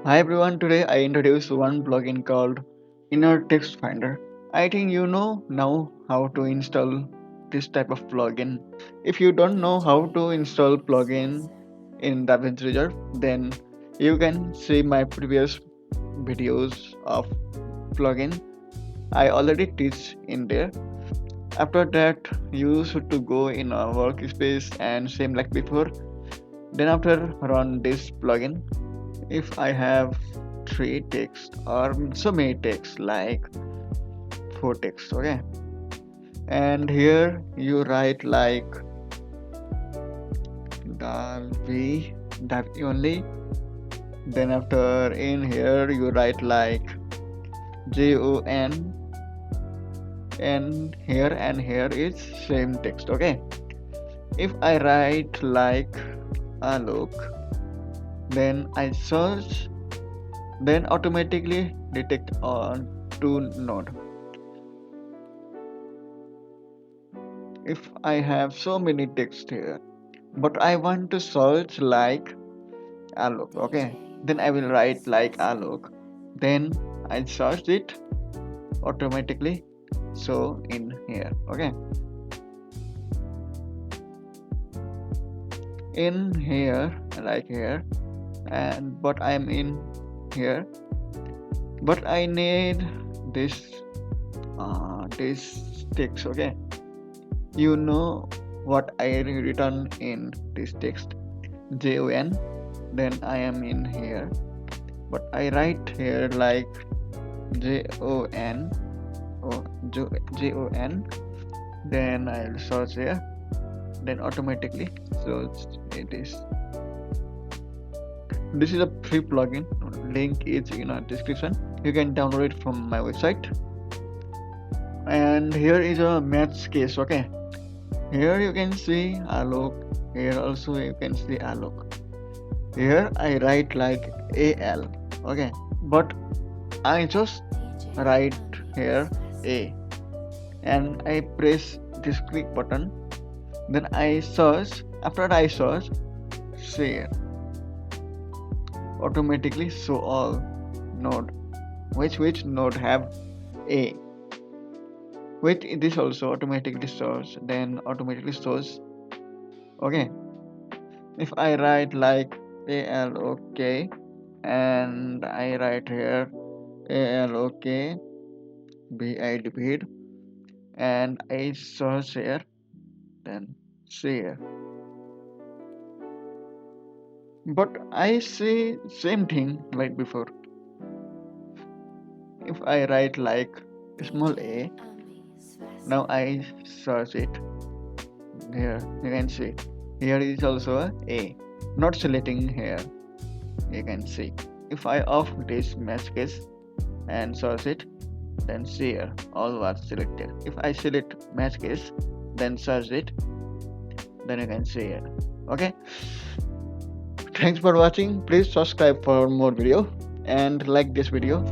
Hi everyone, today I introduce one plugin called Enner Text Finder. I think you know now how to install this type of plugin. If you don't know how to install plugin in DaVinci Resolve, then you can see my previous videos of plugin. I already teach in there. After that, you should to go in a workspace and same like before. Then after run this plugin, if I have three text or so many text like four text, okay, and here you write like the that only. Then after in here you write like JON, and here is same text, okay. If I write like Alok, then I search, then automatically detect on to node. If I have so many text here, but I want to search like Alok, okay, then I will write like Alok, then I search it automatically, so in here, okay, in here like here, and but I'm in here, but I need this this text, okay. You know what I written in this text, JON, then I am in here, but I write here like JON or JON, then I'll search here, then automatically so it is. This is a free plugin, link is in a description, you can download it from my website. And here is a match case, okay. Here you can see Alok, here also you can see Alok. Here I write like AL, okay, but I just write here A, and I press this click button, then I search. After I search, share, automatically show all node, which node have A. With this also automatically search, then automatically shows, okay. If I write like ALOK, and I write here ALOK BID, and I search here, then share, but I see same thing like before. If I write like small a, now I search it, here you can see here is also a, not selecting here, you can see. If I off this match case and search it, then share all was selected. If I select match case, then search it, then you can see it, okay. Thanks for watching, please subscribe for more video and like this video.